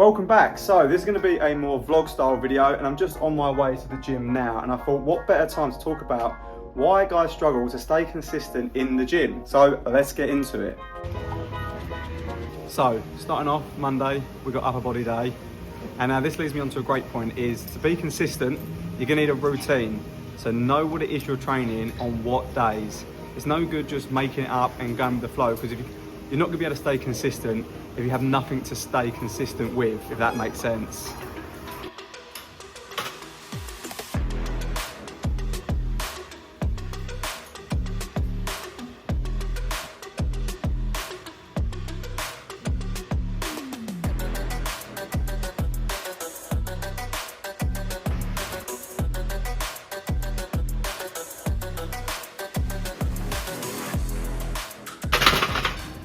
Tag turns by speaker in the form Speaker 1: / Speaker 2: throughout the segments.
Speaker 1: Welcome back. So this is going to be a more vlog style video, and I'm just on my way to the gym now, and I thought what better time to talk about why guys struggle to stay consistent in the gym. So let's get into it. So starting off Monday, we've got upper body day, and now this leads me on to a great point, is to be consistent you're going to need a routine. So know what it is you're training on what days. It's no good just making it up and going with the flow, because you're not going to be able to stay consistent if you have nothing to stay consistent with, if that makes sense.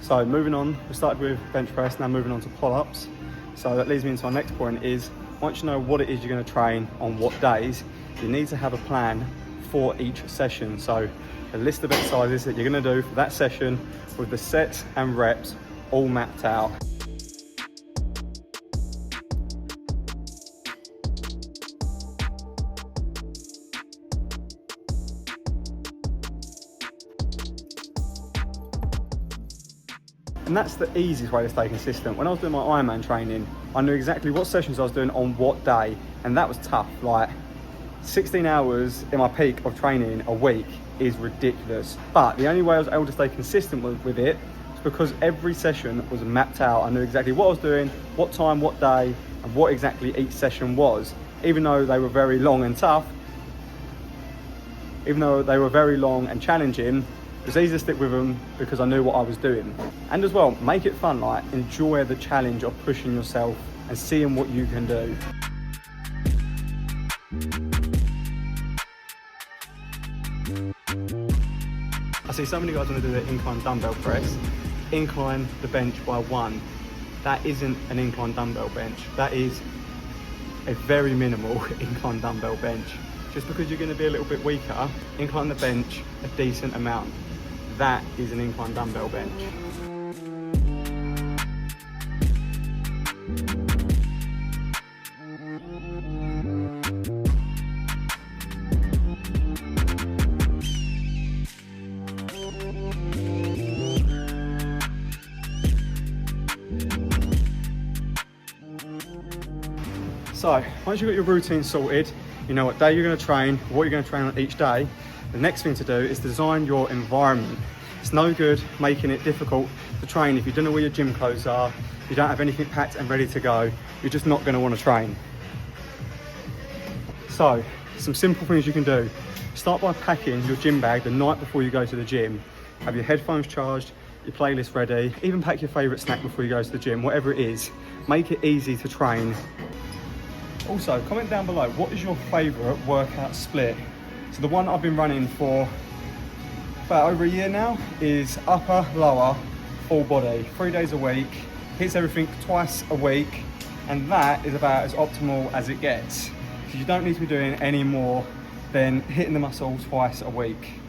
Speaker 1: So moving on, we started with bench press, now moving on to pull-ups. So that leads me into our next point, is once you know what it is you're going to train on what days, you need to have a plan for each session. So a list of exercises that you're going to do for that session with the sets and reps all mapped out. And that's the easiest way to stay consistent. When I was doing my Ironman training, I knew exactly what sessions I was doing on what day, and that was tough. Like 16 hours in my peak of training a week is ridiculous. But the only way I was able to stay consistent with it is because every session was mapped out. I knew exactly what I was doing, what time, what day, and what exactly each session was. Even though they were very long and tough, even though they were very long and challenging, it was easy to stick with them because I knew what I was doing. And as well, make it fun, like enjoy the challenge of pushing yourself and seeing what you can do. I see so many guys want to do the incline dumbbell press, incline the bench by 1. That isn't an incline dumbbell bench. That is a very minimal incline dumbbell bench. Just because you're going to be a little bit weaker, incline the bench a decent amount. That is an incline dumbbell bench. So once you've got your routine sorted, you know what day you're going to train, what you're going to train on each day, the next thing to do is design your environment. It's no good making it difficult to train if you don't know where your gym clothes are, you don't have anything packed and ready to go, you're just not going to want to train. So some simple things you can do. Start by packing your gym bag the night before you go to the gym. Have your headphones charged, your playlist ready, even pack your favourite snack before you go to the gym, whatever it is. Make it easy to train. Also, comment down below, what is your favourite workout split? So the one I've been running for about over a year now is upper, lower, full body, 3 days a week, hits everything twice a week, and that is about as optimal as it gets. So you don't need to be doing any more than hitting the muscle twice a week.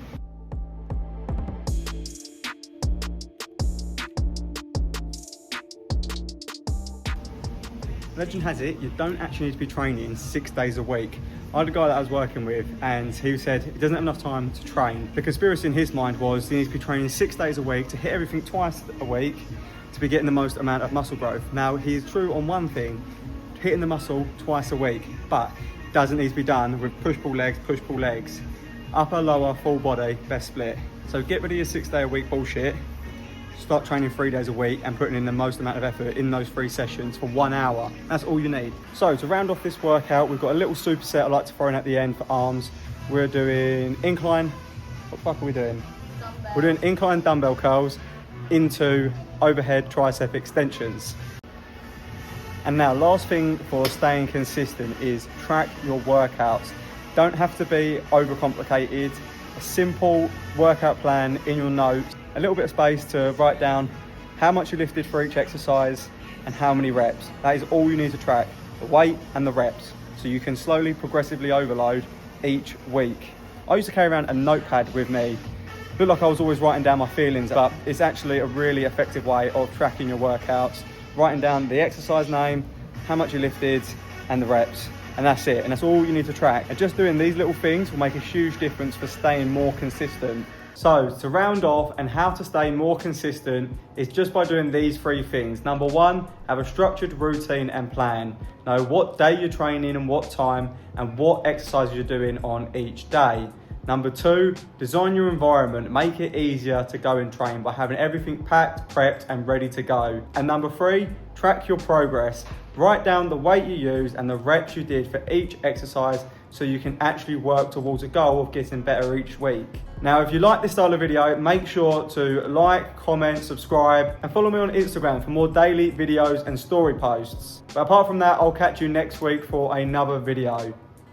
Speaker 1: Legend has it, you don't actually need to be training 6 days a week. I had a guy that I was working with, and he said he doesn't have enough time to train. The conspiracy in his mind was he needs to be training 6 days a week to hit everything twice a week to be getting the most amount of muscle growth. Now, he is true on one thing, hitting the muscle twice a week, but it doesn't need to be done with push-pull legs. Upper, lower, full body, best split. So get rid of your 6 day a week bullshit. Start training 3 days a week and putting in the most amount of effort in those 3 sessions for 1 hour. That's all you need. So to round off this workout, we've got a little superset I like to throw in at the end for arms. We're doing incline, what the fuck are we doing?
Speaker 2: Dumbbell.
Speaker 1: We're doing incline dumbbell curls into overhead tricep extensions. And now last thing for staying consistent is track your workouts. Don't have to be overcomplicated. A simple workout plan in your notes, a little bit of space to write down how much you lifted for each exercise and how many reps. That is all you need to track, the weight and the reps, so you can slowly, progressively overload each week. I used to carry around a notepad with me. It looked like I was always writing down my feelings, but it's actually a really effective way of tracking your workouts, writing down the exercise name, how much you lifted, and the reps. And that's it, and that's all you need to track. And just doing these little things will make a huge difference for staying more consistent. So to round off, and how to stay more consistent is just by doing these 3 things. Number 1, have a structured routine and plan. Know what day you're training and what time, and what exercises you're doing on each day. Number 2, design your environment. Make it easier to go and train by having everything packed, prepped, and ready to go. And number 3, track your progress. Write down the weight you used and the reps you did for each exercise so you can actually work towards a goal of getting better each week. Now, if you like this style of video, make sure to like, comment, subscribe, and follow me on Instagram for more daily videos and story posts. But apart from that, I'll catch you next week for another video.